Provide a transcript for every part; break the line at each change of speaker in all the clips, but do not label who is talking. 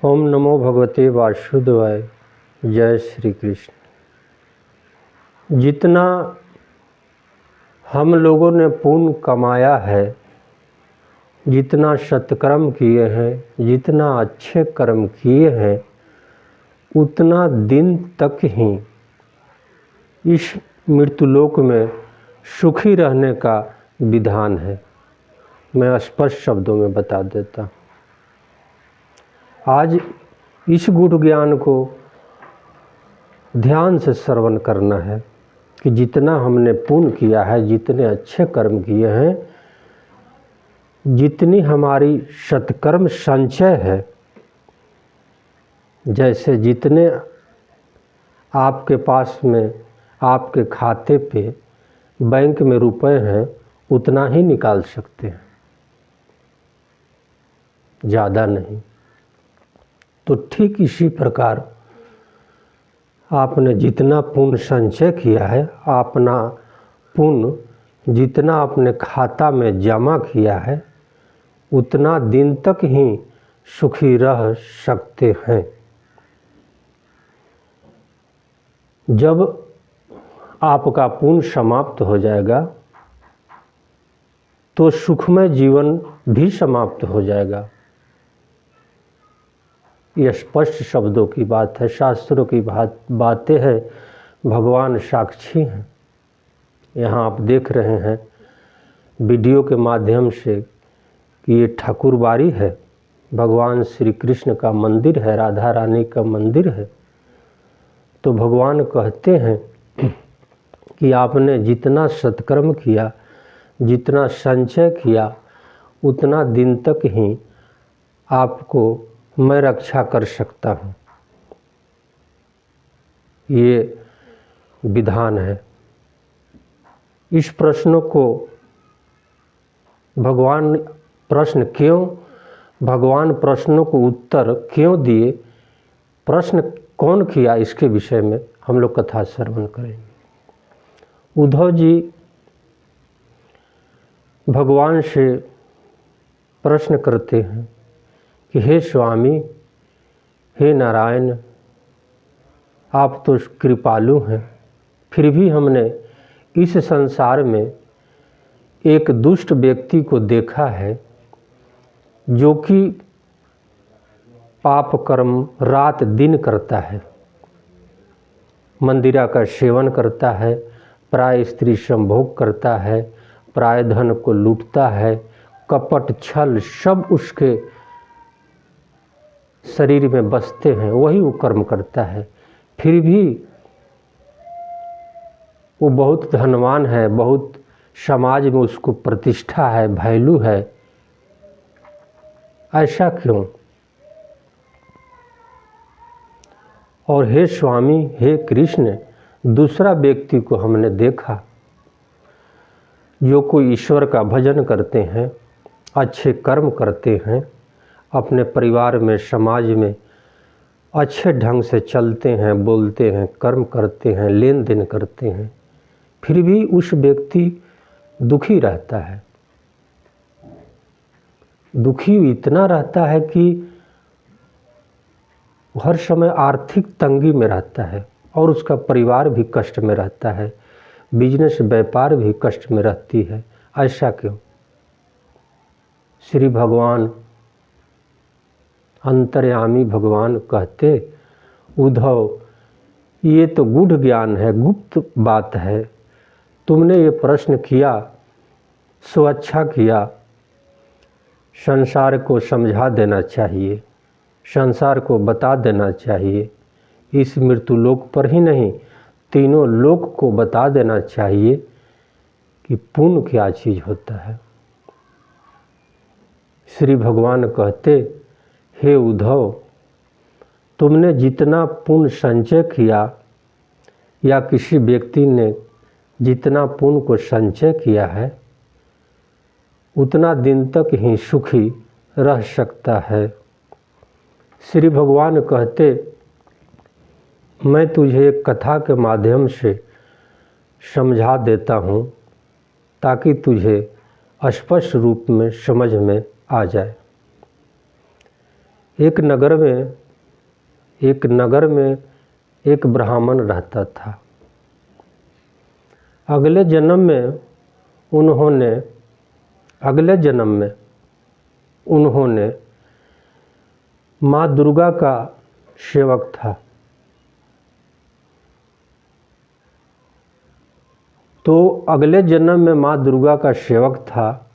ओम नमो भगवते वासुदेवाय। जय श्री कृष्ण। जितना हम लोगों ने पुण्य कमाया है, जितना सत्कर्म किए हैं, जितना अच्छे कर्म किए हैं, उतना दिन तक ही इस मृत्युलोक में सुखी रहने का विधान है। मैं स्पष्ट शब्दों में बता देता हूँ। आज इस गुढ़ ज्ञान को ध्यान से श्रवण करना है कि जितना हमने पुण्य किया है, जितने अच्छे कर्म किए हैं, जितनी हमारी सत्कर्म संचय है, जैसे जितने आपके पास में आपके खाते पे बैंक में रुपए हैं, उतना ही निकाल सकते हैं, ज़्यादा नहीं। तो ठीक इसी प्रकार आपने जितना पुण्य संचय किया है, अपना पुण्य जितना अपने खाता में जमा किया है, उतना दिन तक ही सुखी रह सकते हैं। जब आपका पुण्य समाप्त हो जाएगा तो सुखमय जीवन भी समाप्त हो जाएगा। यह स्पष्ट शब्दों की बात है, शास्त्रों की बातें हैं, भगवान साक्षी हैं। यहाँ आप देख रहे हैं वीडियो के माध्यम से कि ये ठाकुरबाड़ी है, भगवान श्री कृष्ण का मंदिर है, राधा रानी का मंदिर है। तो भगवान कहते हैं कि आपने जितना सत्कर्म किया, जितना संचय किया, उतना दिन तक ही आपको मैं रक्षा कर सकता हूँ। ये विधान है। इस प्रश्नों को भगवान प्रश्नों को उत्तर क्यों दिए, प्रश्न कौन किया, इसके विषय में हम लोग कथा श्रवण करेंगे। उद्धव जी भगवान से प्रश्न करते हैं कि हे स्वामी, हे नारायण, आप तो कृपालु हैं, फिर भी हमने इस संसार में एक दुष्ट व्यक्ति को देखा है जो कि पाप कर्म रात दिन करता है, मंदिरा का सेवन करता है, प्राय स्त्री संभोग करता है, प्राय धन को लूटता है, कपट छल सब उसके शरीर में बसते हैं, वही वो कर्म करता है। फिर भी वो बहुत धनवान है, बहुत समाज में उसको प्रतिष्ठा है, वैल्यू है। ऐसा क्यों? और हे स्वामी, हे कृष्ण, दूसरा व्यक्ति को हमने देखा जो कोई ईश्वर का भजन करते हैं, अच्छे कर्म करते हैं, अपने परिवार में समाज में अच्छे ढंग से चलते हैं, बोलते हैं, कर्म करते हैं, लेन देन करते हैं, फिर भी उस व्यक्ति दुखी रहता है। दुखी इतना रहता है कि हर समय आर्थिक तंगी में रहता है और उसका परिवार भी कष्ट में रहता है, बिजनेस व्यापार भी कष्ट में रहती है। ऐसा क्यों? श्री भगवान अंतर्यामी भगवान कहते, उद्धव, ये तो गूढ़ ज्ञान है, गुप्त बात है। तुमने ये प्रश्न किया सो अच्छा किया। संसार को समझा देना चाहिए, संसार को बता देना चाहिए। इस मृत्युलोक पर ही नहीं, तीनों लोक को बता देना चाहिए कि पुण्य क्या चीज़ होता है। श्री भगवान कहते, हे उद्धव, तुमने जितना पुण्य संचय किया या किसी व्यक्ति ने जितना पुण्य को संचय किया है, उतना दिन तक ही सुखी रह सकता है। श्री भगवान कहते, मैं तुझे एक कथा के माध्यम से समझा देता हूँ ताकि तुझे स्पष्ट रूप में समझ में आ जाए। एक नगर में एक ब्राह्मण रहता था। अगले जन्म में उन्होंने माँ दुर्गा का सेवक था। तो अगले जन्म में माँ दुर्गा का सेवक था,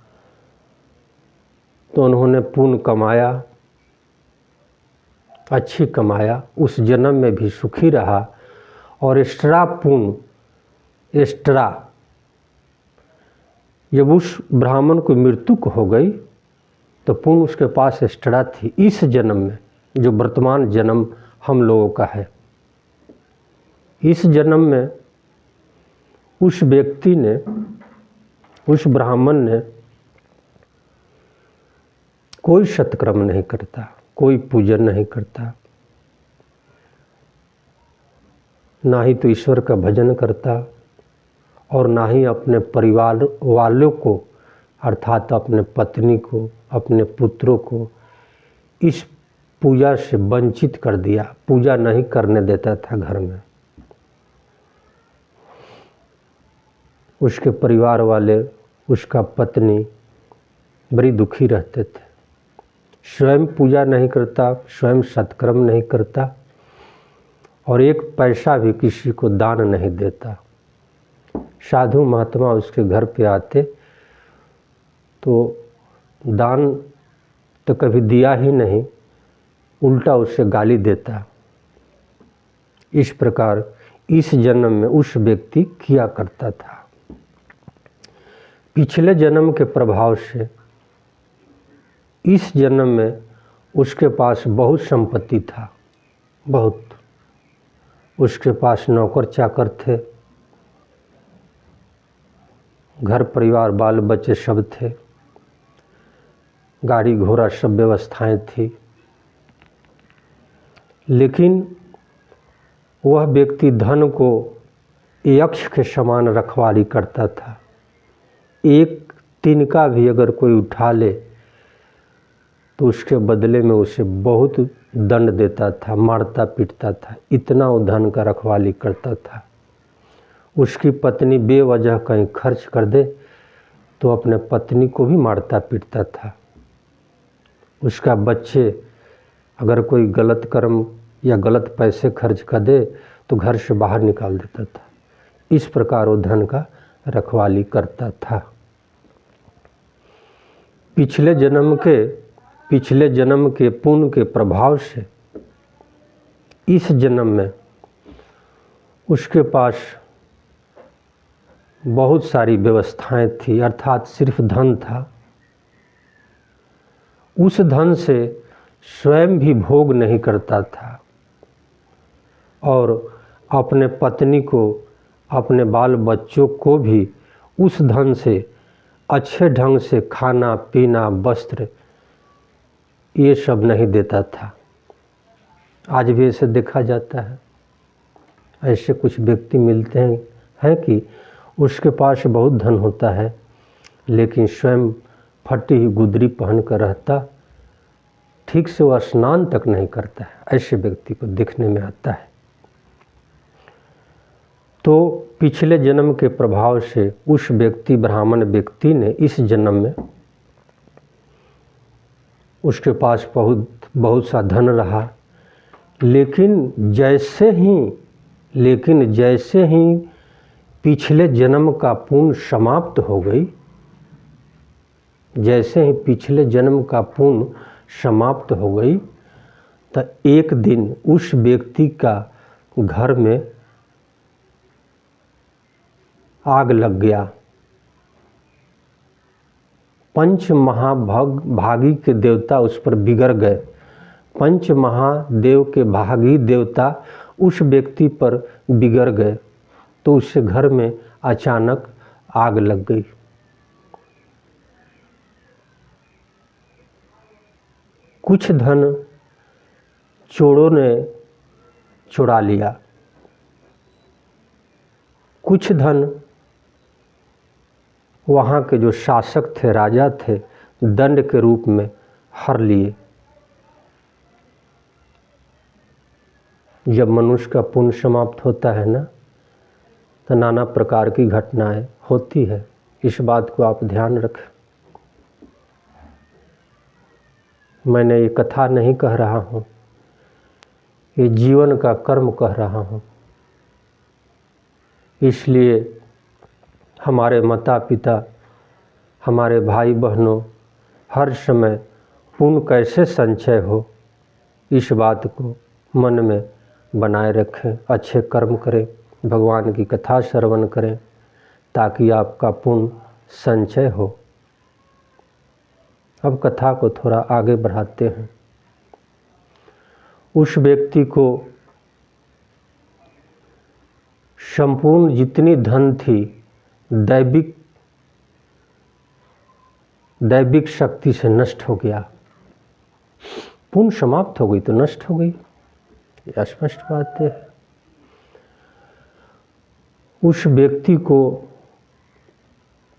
तो उन्होंने पुण्य कमाया, अच्छी कमाया, उस जन्म में भी सुखी रहा। और एक्स्ट्रा जब उस ब्राह्मण को मृत्यु हो गई तो पुण्य उसके पास एक्स्ट्रा थी। इस जन्म में, जो वर्तमान जन्म हम लोगों का है, इस जन्म में उस व्यक्ति ने, उस ब्राह्मण ने कोई सत्कर्म नहीं करता, कोई पूजन नहीं करता, ना ही तो ईश्वर का भजन करता और ना ही अपने परिवार वालों को, अर्थात अपने पत्नी को, अपने पुत्रों को इस पूजा से वंचित कर दिया। पूजा नहीं करने देता था घर में। उसके परिवार वाले, उसका पत्नी बड़ी दुखी रहते थे। स्वयं पूजा नहीं करता, स्वयं सत्कर्म नहीं करता और एक पैसा भी किसी को दान नहीं देता। साधु महात्मा उसके घर पे आते तो दान तो कभी दिया ही नहीं, उल्टा उससे गाली देता। इस प्रकार इस जन्म में उस व्यक्ति किया करता था। पिछले जन्म के प्रभाव से इस जन्म में उसके पास बहुत संपत्ति था, बहुत। उसके पास नौकर चाकर थे, घर परिवार बाल बच्चे सब थे, गाड़ी घोड़ा सब व्यवस्थाएं थी। लेकिन वह व्यक्ति धन को यक्ष के समान रखवाली करता था। एक तिनका भी अगर कोई उठा ले तो उसके बदले में उसे बहुत दंड देता था, मारता पीटता था। इतना वो धन का रखवाली करता था। उसकी पत्नी बेवजह कहीं खर्च कर दे तो अपने पत्नी को भी मारता पीटता था। उसका बच्चे अगर कोई गलत कर्म या गलत पैसे खर्च कर दे तो घर से बाहर निकाल देता था। इस प्रकार वो धन का रखवाली करता था। पिछले जन्म के पुण्य के प्रभाव से इस जन्म में उसके पास बहुत सारी व्यवस्थाएं थी, अर्थात सिर्फ धन था। उस धन से स्वयं भी भोग नहीं करता था और अपने पत्नी को, अपने बाल बच्चों को भी उस धन से अच्छे ढंग से खाना पीना वस्त्र ये सब नहीं देता था। आज भी ऐसे देखा जाता है। ऐसे कुछ व्यक्ति मिलते हैं कि उसके पास बहुत धन होता है लेकिन स्वयं फटी हुई गुदरी पहन कर रहता, ठीक से वह स्नान तक नहीं करता है। ऐसे व्यक्ति को देखने में आता है। तो पिछले जन्म के प्रभाव से उस व्यक्ति, ब्राह्मण व्यक्ति ने इस जन्म में उसके पास बहुत सा धन रहा। लेकिन जैसे ही पिछले जन्म का पुण्य समाप्त हो गई, जैसे ही पिछले जन्म का पुण्य समाप्त हो गई तो एक दिन उस व्यक्ति का घर में आग लग गया। पंच महाभागी के देवता उस पर बिगड़ गए। पंच महादेव के भागी देवता उस व्यक्ति पर बिगड़ गए तो उसके घर में अचानक आग लग गई। कुछ धन चोरों ने चुरा लिया, कुछ धन वहाँ के जो शासक थे, राजा थे, दंड के रूप में हर लिए। जब मनुष्य का पुण्य समाप्त होता है ना, तो नाना प्रकार की घटनाएं होती है। इस बात को आप ध्यान रखें। मैंने ये कथा नहीं कह रहा हूँ, ये जीवन का कर्म कह रहा हूँ। इसलिए हमारे माता पिता, हमारे भाई बहनों, हर समय पुण्य कैसे संचय हो, इस बात को मन में बनाए रखें। अच्छे कर्म करें, भगवान की कथा श्रवण करें, ताकि आपका पुण्य संचय हो। अब कथा को थोड़ा आगे बढ़ाते हैं। उस व्यक्ति को संपूर्ण जितनी धन थी दैविक शक्ति से नष्ट हो गया। पुण्य समाप्त हो गई तो नष्ट हो गई, ये स्पष्ट बात है। उस व्यक्ति को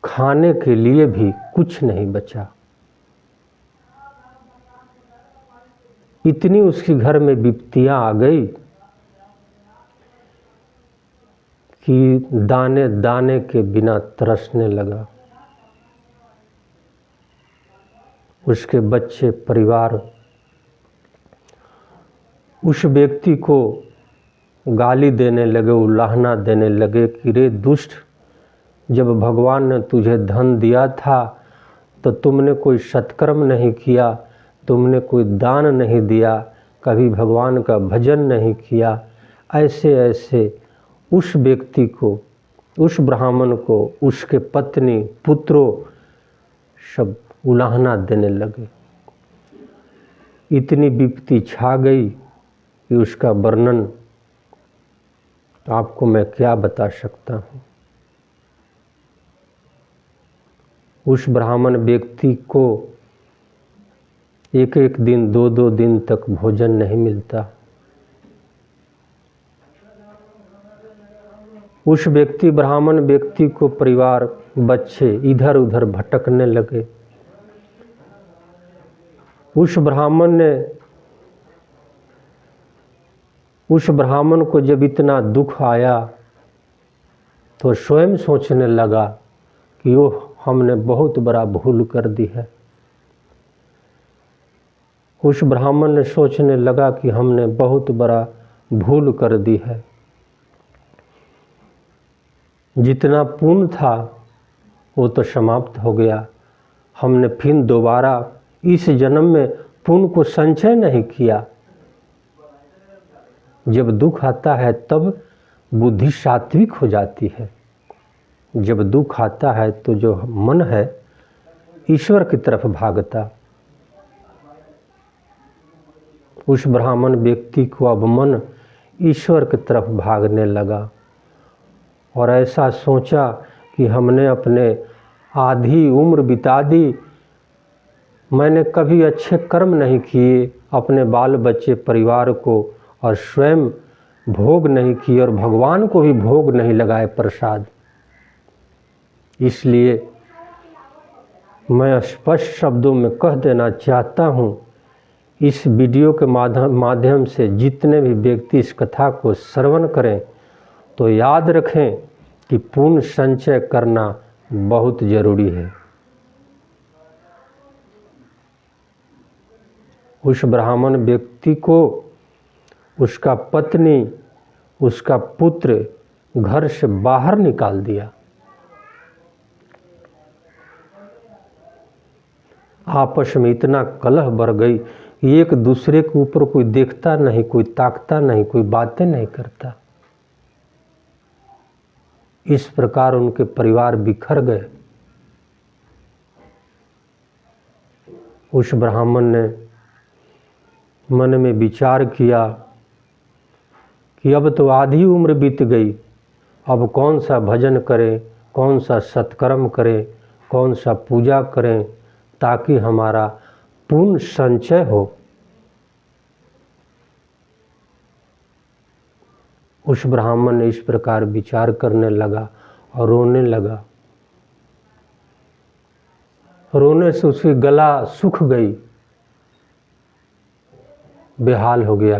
खाने के लिए भी कुछ नहीं बचा। इतनी उसके घर में विपत्तियां आ गई कि दाने दाने के बिना तरसने लगा। उसके बच्चे, परिवार उस व्यक्ति को गाली देने लगे, उलाहना देने लगे कि रे दुष्ट, जब भगवान ने तुझे धन दिया था तो तुमने कोई सत्कर्म नहीं किया, तुमने कोई दान नहीं दिया, कभी भगवान का भजन नहीं किया। ऐसे ऐसे उस व्यक्ति को, उस ब्राह्मण को, उसके पत्नी, पुत्रों सब उलाहना देने लगे। इतनी विपत्ति छा गई कि उसका वर्णन आपको मैं क्या बता सकता हूँ। उस ब्राह्मण व्यक्ति को एक एक दिन, दो दो दिन तक भोजन नहीं मिलता। उस ब्राह्मण व्यक्ति को परिवार, बच्चे इधर उधर भटकने लगे। उस ब्राह्मण को जब इतना दुख आया तो स्वयं सोचने लगा कि ओह, हमने बहुत बड़ा भूल कर दी है। उस ब्राह्मण ने सोचने लगा कि हमने बहुत बड़ा भूल कर दी है। जितना पुण्य था वो तो समाप्त हो गया। हमने फिर दोबारा इस जन्म में पुण्य को संचय नहीं किया। जब दुख आता है तब बुद्धि सात्विक हो जाती है। जब दुख आता है तो जो मन है ईश्वर की तरफ भागता। उस ब्राह्मण व्यक्ति को अब मन ईश्वर की तरफ भागने लगा और ऐसा सोचा कि हमने अपने आधी उम्र बिता दी, मैंने कभी अच्छे कर्म नहीं किए, अपने बाल बच्चे, परिवार को और स्वयं भोग नहीं किए और भगवान को भी भोग नहीं लगाए प्रसाद। इसलिए मैं स्पष्ट शब्दों में कह देना चाहता हूँ, इस वीडियो के माध्यम से जितने भी व्यक्ति इस कथा को श्रवण करें तो याद रखें कि पुण्य संचय करना बहुत जरूरी है। उस ब्राह्मण व्यक्ति को उसका पत्नी, उसका पुत्र घर से बाहर निकाल दिया। आपस में इतना कलह बढ़ गई, एक दूसरे के ऊपर कोई देखता नहीं, कोई ताकता नहीं, कोई बातें नहीं करता। इस प्रकार उनके परिवार बिखर गए। उस ब्राह्मण ने मन में विचार किया कि अब तो आधी उम्र बीत गई, अब कौन सा भजन करें, कौन सा सत्कर्म करें, कौन सा पूजा करें ताकि हमारा पुण्य संचय हो। उस ब्राह्मण ने इस प्रकार विचार करने लगा और रोने लगा। रोने से उसकी गला सूख गई, बेहाल हो गया।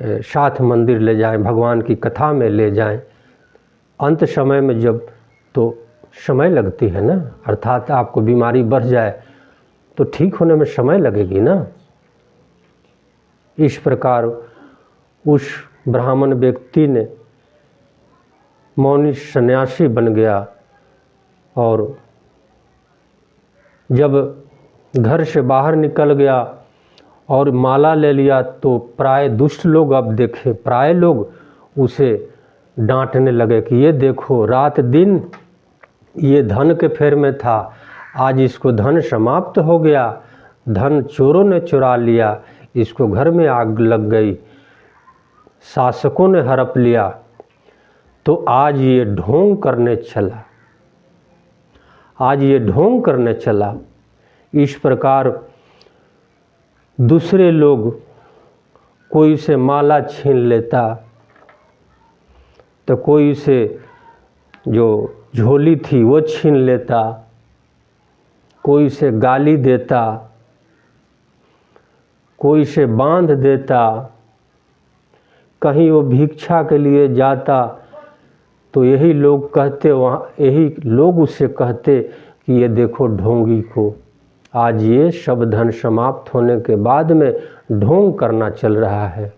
साथ मंदिर ले जाएं, भगवान की कथा में ले जाएं। अंत समय में जब तो समय लगती है ना, अर्थात आपको बीमारी बढ़ जाए तो ठीक होने में समय लगेगी ना। इस प्रकार उस ब्राह्मण व्यक्ति ने मौनी सन्यासी बन गया और जब घर से बाहर निकल गया और माला ले लिया तो प्राय दुष्ट लोग, अब देखे प्राय लोग उसे डांटने लगे कि ये देखो रात दिन ये धन के फेर में था, आज इसको धन समाप्त हो गया, धन चोरों ने चुरा लिया, इसको घर में आग लग गई, शासकों ने हड़प लिया, तो आज ये ढोंग करने चला, आज ये ढोंग करने चला। इस प्रकार दूसरे लोग, कोई से माला छीन लेता तो कोई से जो झोली थी वो छीन लेता, कोई से गाली देता, कोई से बांध देता, कहीं वो भिक्षा के लिए जाता तो यही लोग कहते, वहाँ यही लोग उससे कहते कि ये देखो ढोंगी को, आज ये सब धन समाप्त होने के बाद में ढोंग करना चल रहा है।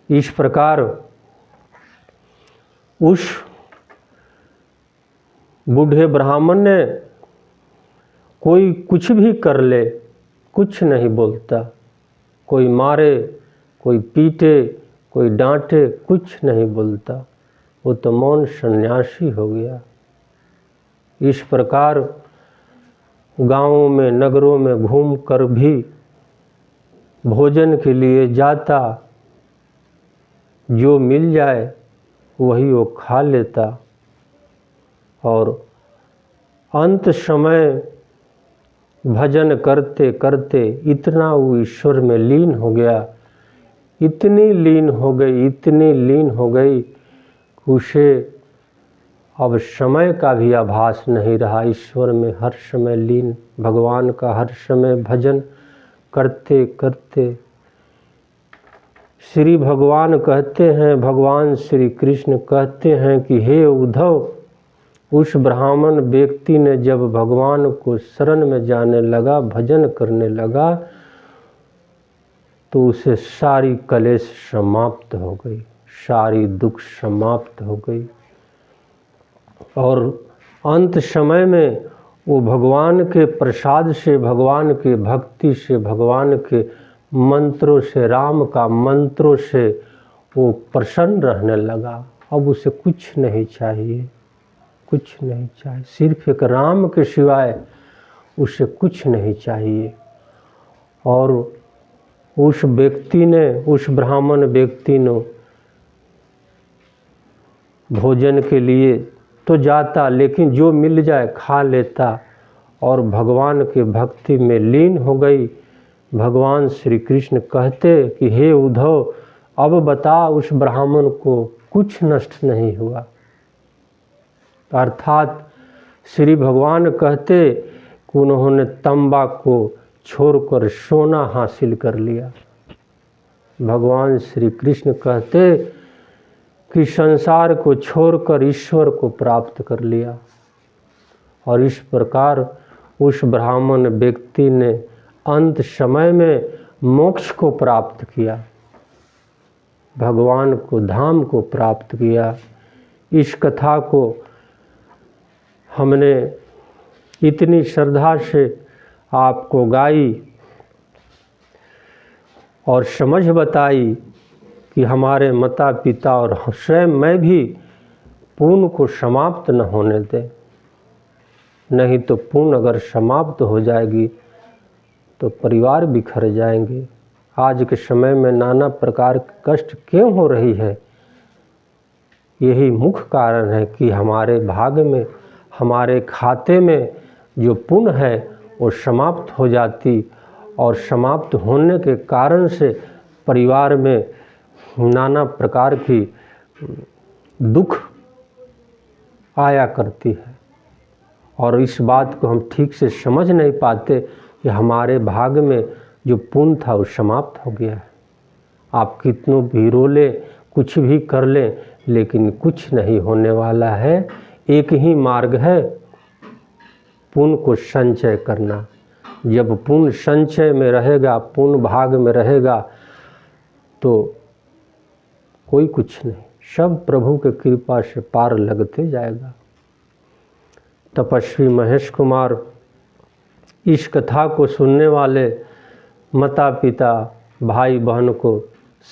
इस प्रकार उस बूढ़े ब्राह्मण ने कोई कुछ भी कर ले कुछ नहीं बोलता, कोई मारे, कोई पीटे, कोई डांटे, कुछ नहीं बोलता, वो तो मौन सन्यासी हो गया। इस प्रकार गांवों में नगरों में घूम कर भी भोजन के लिए जाता, जो मिल जाए वही वो खा लेता और अंत समय भजन करते करते इतना वो ईश्वर में लीन हो गया, इतनी लीन हो गई, इतनी लीन हो गई कि उसे अब समय का भी आभास नहीं रहा। ईश्वर में हर समय लीन, भगवान का हर समय भजन करते करते श्री भगवान कहते हैं, भगवान श्री कृष्ण कहते हैं कि हे उद्धव, उस ब्राह्मण व्यक्ति ने जब भगवान को शरण में जाने लगा, भजन करने लगा, तो उसे सारी कलेश समाप्त हो गई, सारी दुख समाप्त हो गई और अंत समय में वो भगवान के प्रसाद से, भगवान के भक्ति से, भगवान के मंत्रों से, राम का मंत्रों से वो प्रसन्न रहने लगा। अब उसे कुछ नहीं चाहिए, कुछ नहीं चाहिए, सिर्फ एक राम के सिवाय उसे कुछ नहीं चाहिए। और उस व्यक्ति ने, उस ब्राह्मण व्यक्ति ने भोजन के लिए तो जाता, लेकिन जो मिल जाए खा लेता और भगवान के भक्ति में लीन हो गई। भगवान श्री कृष्ण कहते कि हे उद्धव, अब बता उस ब्राह्मण को कुछ नष्ट नहीं हुआ। अर्थात श्री भगवान कहते कि उन्होंने तांबा को छोड़कर सोना हासिल कर लिया। भगवान श्री कृष्ण कहते कि संसार को छोड़कर ईश्वर को प्राप्त कर लिया। और इस प्रकार उस ब्राह्मण व्यक्ति ने अंत समय में मोक्ष को प्राप्त किया, भगवान को, धाम को प्राप्त किया। इस कथा को हमने इतनी श्रद्धा से आपको गाई और समझ बताई कि हमारे माता पिता और स्वयं मैं भी पुण्य को समाप्त न होने दें। नहीं तो पुण्य अगर समाप्त हो जाएगी तो परिवार बिखर जाएंगे। आज के समय में नाना प्रकार के कष्ट क्यों हो रही है? यही मुख्य कारण है कि हमारे भाग में, हमारे खाते में जो पुण्य है वो समाप्त हो जाती, और समाप्त होने के कारण से परिवार में नाना प्रकार की दुख आया करती है। और इस बात को हम ठीक से समझ नहीं पाते कि हमारे भाग में जो पुण्य था वो समाप्त हो गया है। आप कितनों भी रो लें, कुछ भी कर लें, लेकिन कुछ नहीं होने वाला है। एक ही मार्ग है, पुण्य को संचय करना। जब पुण्य संचय में रहेगा, पुण्य भाग में रहेगा, तो कोई कुछ नहीं, सब प्रभु के कृपा से पार लगते जाएगा। तपस्वी महेश कुमार इस कथा को सुनने वाले माता पिता भाई बहन को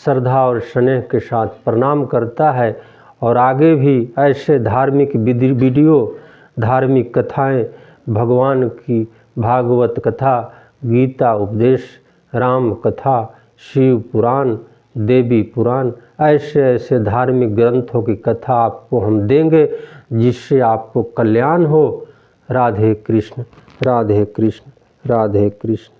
श्रद्धा और स्नेह के साथ प्रणाम करता है और आगे भी ऐसे धार्मिक वीडियो, धार्मिक कथाएं, भगवान की भागवत कथा, गीता उपदेश, राम कथा, शिव पुराण, देवी पुराण, ऐसे ऐसे धार्मिक ग्रंथों की कथा आपको हम देंगे जिससे आपको कल्याण हो। राधे कृष्ण, राधे कृष्ण, राधे कृष्ण।